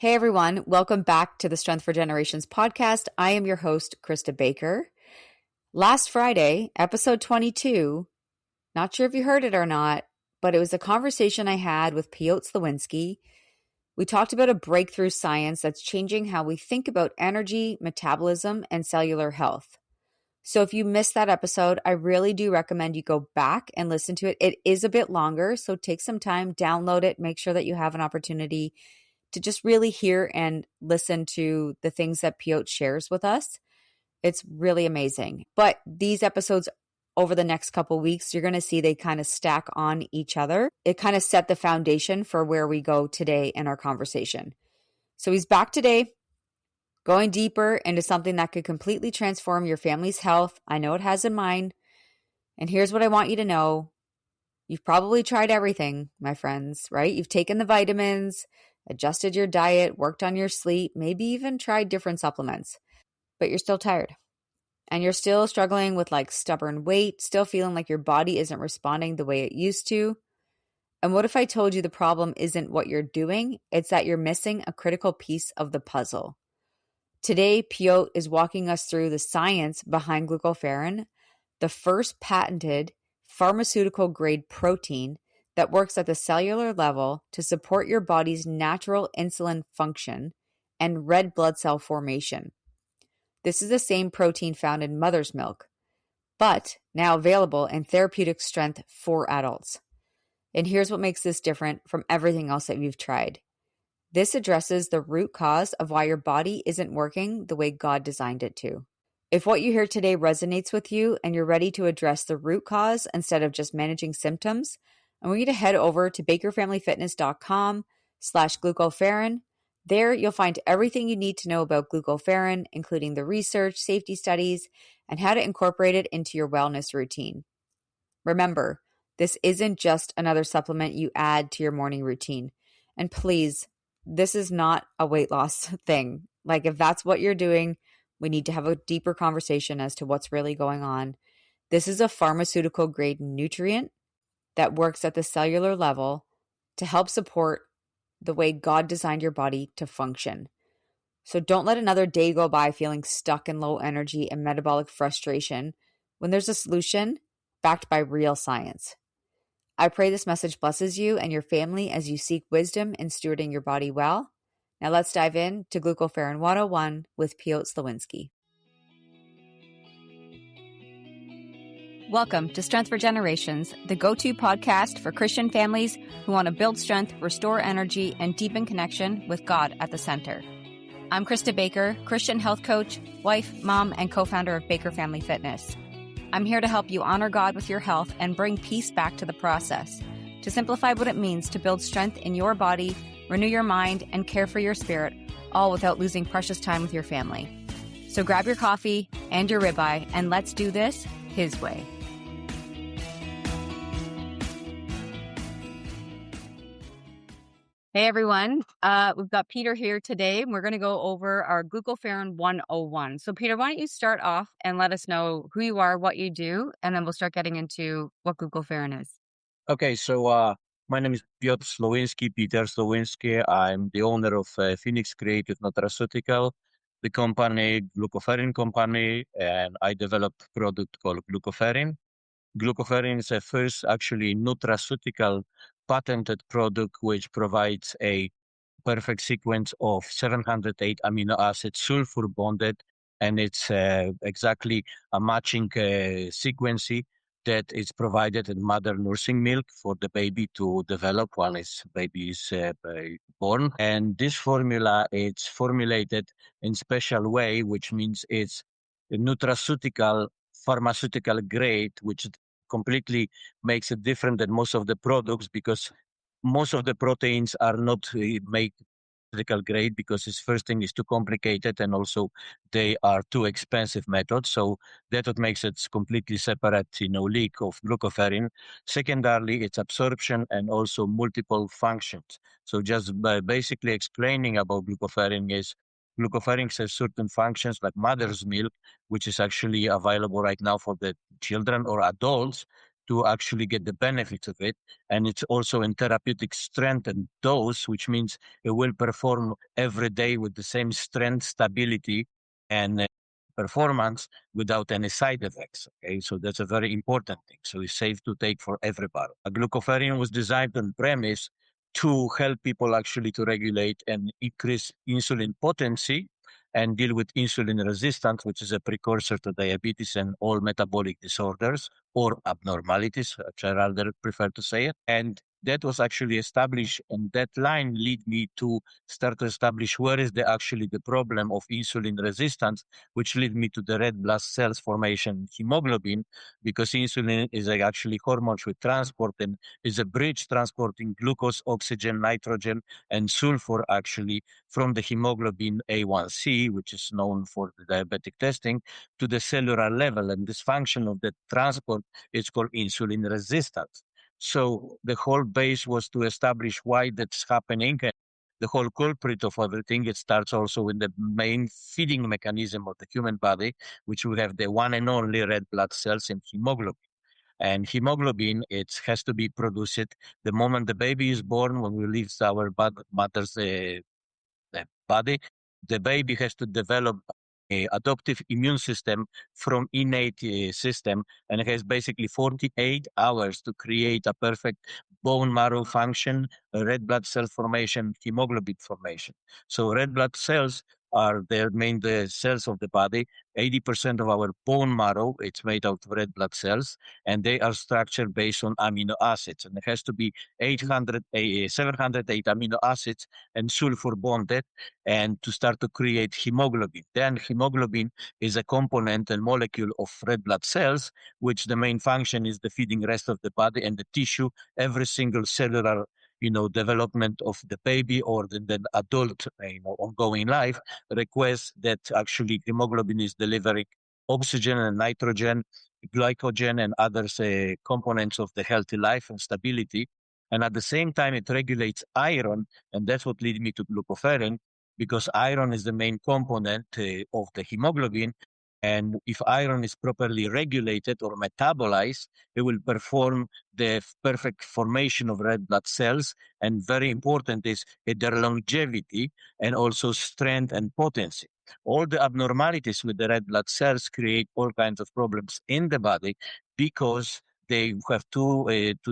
Hey everyone, welcome back to the Strength for Generations podcast. I am your host, Krista Baker. Last Friday, episode 22, not sure if you heard it or not, but it was a conversation I had with Peter Slowinski. We talked about a breakthrough science that's changing how we think about energy, metabolism, and cellular health. So if you missed that episode, I really do recommend you go back and listen to it. It is a bit longer, so take some time, download it, make sure that you have an opportunity to just really hear and listen to the things that Piotr shares with us. It's really amazing. But these episodes over the next couple weeks, you're going to see they kind of stack on each other. It kind of set the foundation for where we go today in our conversation. So he's back today, going deeper into something that could completely transform your family's health. I know it has in mine. And here's what I want you to know. You've probably tried everything, my friends, right? You've taken the vitamins, adjusted your diet, worked on your sleep, maybe even tried different supplements, but you're still tired and you're still struggling with like stubborn weight, still feeling like your body isn't responding the way it used to. And what if I told you the problem isn't what you're doing, it's that you're missing a critical piece of the puzzle? Today, Piotr is walking us through the science behind Glucoferrin, the first patented pharmaceutical-grade protein that works at the cellular level to support your body's natural insulin function and red blood cell formation. This is the same protein found in mother's milk, but now available in therapeutic strength for adults. And here's what makes this different from everything else that you've tried. This addresses the root cause of why your body isn't working the way God designed it to. If what you hear today resonates with you and you're ready to address the root cause instead of just managing symptoms, I want you to head over to bakerfamilyfitness.com/glucoferrin. There you'll find everything you need to know about glucoferrin, including the research, safety studies, and how to incorporate it into your wellness routine. Remember, this isn't just another supplement you add to your morning routine. And please, this is not a weight loss thing. Like if that's what you're doing, we need to have a deeper conversation as to what's really going on. This is a pharmaceutical grade nutrient that works at the cellular level to help support the way God designed your body to function. So don't let another day go by feeling stuck in low energy and metabolic frustration when there's a solution backed by real science. I pray this message blesses you and your family as you seek wisdom in stewarding your body well. Now let's dive in to Glucoferrin 101 with Peter Slowinski. Welcome to Strength for Generations, the go-to podcast for Christian families who want to build strength, restore energy, and deepen connection with God at the center. I'm Krista Baker, Christian health coach, wife, mom, and co-founder of Baker Family Fitness. I'm here to help you honor God with your health and bring peace back to the process, to simplify what it means to build strength in your body, renew your mind, and care for your spirit, all without losing precious time with your family. So grab your coffee and your ribeye, and let's do this His way. Hey everyone, we've got Peter here today, and we're going to go over our Glucoferrin 101. So Peter, why don't you start off and let us know who you are, what you do, and then we'll start getting into what Glucoferrin is. Okay, so my name is Peter Slowinski. I'm the owner of Phoenix Creative Nutraceutical, the company, Glucoferrin company, and I developed a product called Glucoferrin. Glucoferrin is a first actually nutraceutical patented product which provides a perfect sequence of 708 amino acids, sulfur bonded, and it's exactly a matching sequence that is provided in mother nursing milk for the baby to develop while baby is born. And this formula, it's formulated in special way, which means it's a nutraceutical, pharmaceutical grade, which completely makes it different than most of the products because most of the proteins are not made pharmaceutical grade because this first thing is too complicated and also they are too expensive methods. So that's what makes it completely separate, leak of glucoferrin. Secondarily, it's absorption and also multiple functions. So just by basically explaining about glucoferrin is glucoferrin has certain functions like mother's milk, which is actually available right now for the children or adults to actually get the benefits of it. And it's also in therapeutic strength and dose, which means it will perform every day with the same strength, stability, and performance without any side effects. Okay, so that's a very important thing. So it's safe to take for everybody. A glucoferrin was designed on premise to help people actually to regulate and increase insulin potency and deal with insulin resistance, which is a precursor to diabetes and all metabolic disorders or abnormalities, which I rather prefer to say it. And that was actually established, and that line lead me to start to establish where is the actually the problem of insulin resistance, which lead me to the red blood cells formation, hemoglobin, because insulin is actually hormones with transport and is a bridge transporting glucose, oxygen, nitrogen, and sulfur actually from the hemoglobin A1C, which is known for the diabetic testing, to the cellular level. And this function of the transport is called insulin resistance. So the whole base was to establish why that's happening. And the whole culprit of everything, it starts also with the main feeding mechanism of the human body, which we have the one and only red blood cells and hemoglobin. And hemoglobin, it has to be produced the moment the baby is born, when we leave our mother's the body. The baby has to develop a adaptive immune system from innate system, and it has basically 48 hours to create a perfect bone marrow function, red blood cell formation, hemoglobin formation. So red blood cells are their main the cells of the body. 80% of our bone marrow, it's made out of red blood cells, and they are structured based on amino acids. And it has to be 708 amino acids and sulfur bonded, and to start to create hemoglobin. Then hemoglobin is a component and molecule of red blood cells, which the main function is the feeding rest of the body and the tissue, every single cellular development of the baby or the adult ongoing life requests that actually hemoglobin is delivering oxygen and nitrogen, glycogen and other components of the healthy life and stability. And at the same time, it regulates iron, and that's what leads me to glucoferrin, because iron is the main component of the hemoglobin. And if iron is properly regulated or metabolized, it will perform the perfect formation of red blood cells. And very important is their longevity and also strength and potency. All the abnormalities with the red blood cells create all kinds of problems in the body because they have two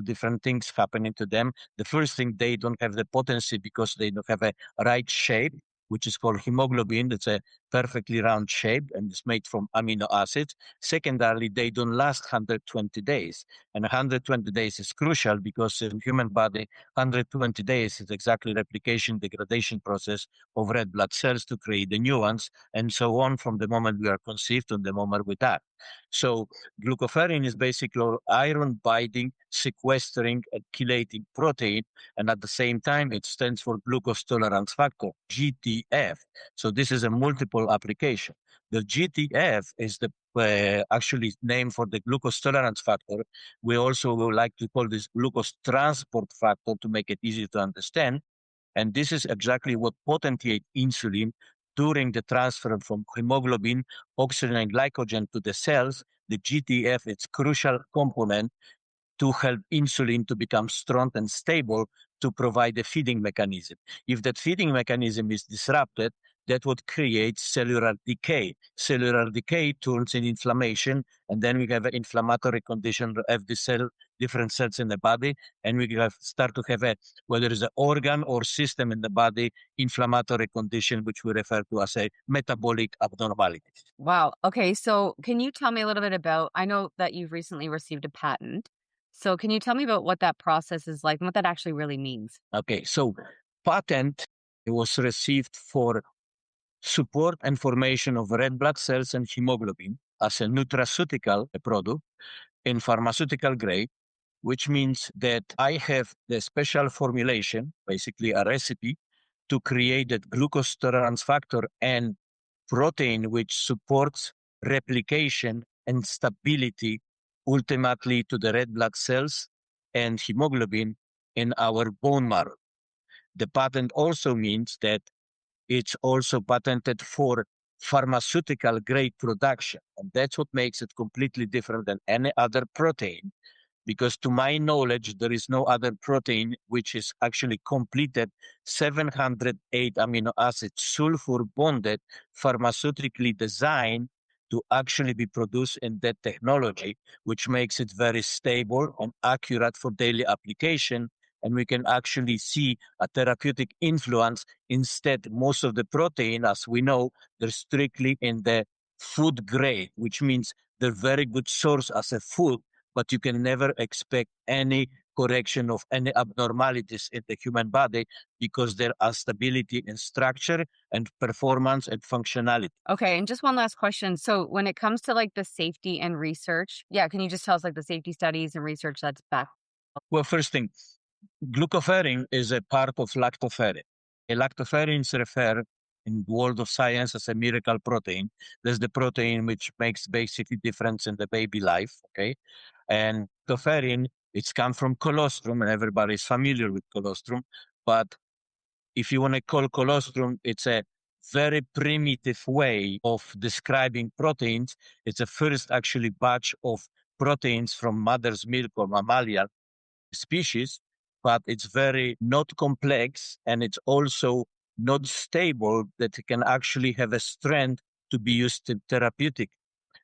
different things happening to them. The first thing, they don't have the potency because they don't have a right shape, which is called hemoglobin. It's a perfectly round shape and it's made from amino acids. Secondarily, they don't last 120 days. And 120 days is crucial because in human body, 120 days is exactly replication degradation process of red blood cells to create the new ones, and so on from the moment we are conceived to the moment we die. So glucoferrin is basically iron binding, sequestering, and chelating protein. And at the same time, it stands for glucose tolerance factor, GTF. So this is a multiple application. The GTF is the actually name for the glucose tolerance factor. We also would like to call this glucose transport factor to make it easy to understand. And this is exactly what potentiates insulin during the transfer from hemoglobin, oxygen, and glycogen to the cells. The GTF is crucial component to help insulin to become strong and stable to provide a feeding mechanism. If that feeding mechanism is disrupted, that would create cellular decay. Cellular decay turns in inflammation, and then we have an inflammatory condition of the cell, different cells in the body, and we start to have whether it's an organ or system in the body, inflammatory condition, which we refer to as a metabolic abnormalities. Wow. Okay. So can you tell me a little bit about, I know that you've recently received a patent. So can you tell me about what that process is like and what that actually really means? Okay, so patent was received for support and formation of red blood cells and hemoglobin as a nutraceutical product in pharmaceutical grade, which means that I have the special formulation, basically a recipe, to create that glucose tolerance factor and protein which supports replication and stability ultimately to the red blood cells and hemoglobin in our bone marrow. The patent also means that it's also patented for pharmaceutical grade production. And that's what makes it completely different than any other protein, because to my knowledge, there is no other protein which is actually completed 708 amino acids, sulfur bonded, pharmaceutically designed to actually be produced in that technology, which makes it very stable and accurate for daily application. And we can actually see a therapeutic influence. Instead, most of the protein, as we know, they're strictly in the food grade, which means they're very good source as a food, but you can never expect any correction of any abnormalities in the human body because there are stability in structure and performance and functionality. Okay, and just one last question. So when it comes to like the safety and research, can you just tell us like the safety studies and research that's back? Well, first thing, glucoferrin is a part of lactoferrin. Lactoferrins refer in the world of science as a miracle protein. There's the protein which makes basically difference in the baby life, okay? And lactoferrin, it's come from colostrum, and everybody's familiar with colostrum. But if you want to call colostrum, it's a very primitive way of describing proteins. It's the first actually batch of proteins from mother's milk or mammalian species, but it's very not complex and it's also not stable that it can actually have a strength to be used in therapeutic.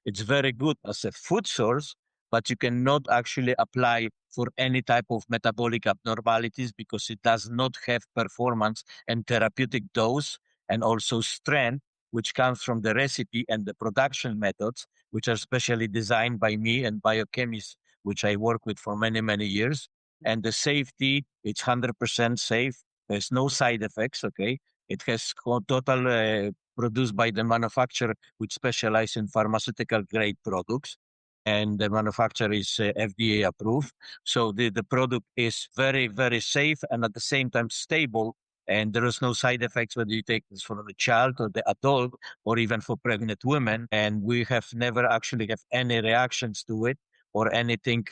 It's very good as a food source, but you cannot actually apply for any type of metabolic abnormalities because it does not have performance and therapeutic dose and also strength, which comes from the recipe and the production methods, which are specially designed by me and biochemists, which I work with for many, many years. And the safety, it's 100% safe. There's no side effects, okay? It has total produced by the manufacturer, which specialize in pharmaceutical grade products. And the manufacturer is FDA approved. So the product is very, very safe and at the same time stable. And there is no side effects whether you take this for the child or the adult or even for pregnant women. And we have never actually have any reactions to it or anything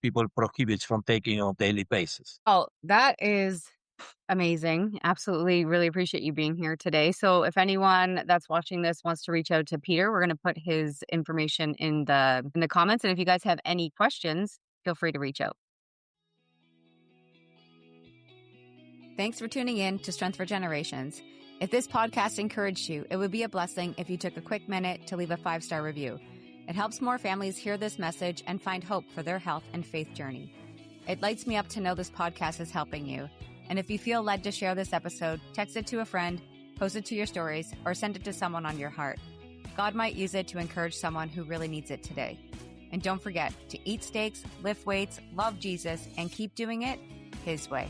people prohibits from taking on a daily basis. Oh, that is amazing. Absolutely. Really appreciate you being here today. So if anyone that's watching this wants to reach out to Peter, we're going to put his information in the comments. And if you guys have any questions, feel free to reach out. Thanks for tuning in to Strength for Generations. If this podcast encouraged you, it would be a blessing if you took a quick minute to leave a 5-star review. It helps more families hear this message and find hope for their health and faith journey. It lights me up to know this podcast is helping you. And if you feel led to share this episode, text it to a friend, post it to your stories, or send it to someone on your heart. God might use it to encourage someone who really needs it today. And don't forget to eat steaks, lift weights, love Jesus, and keep doing it His way.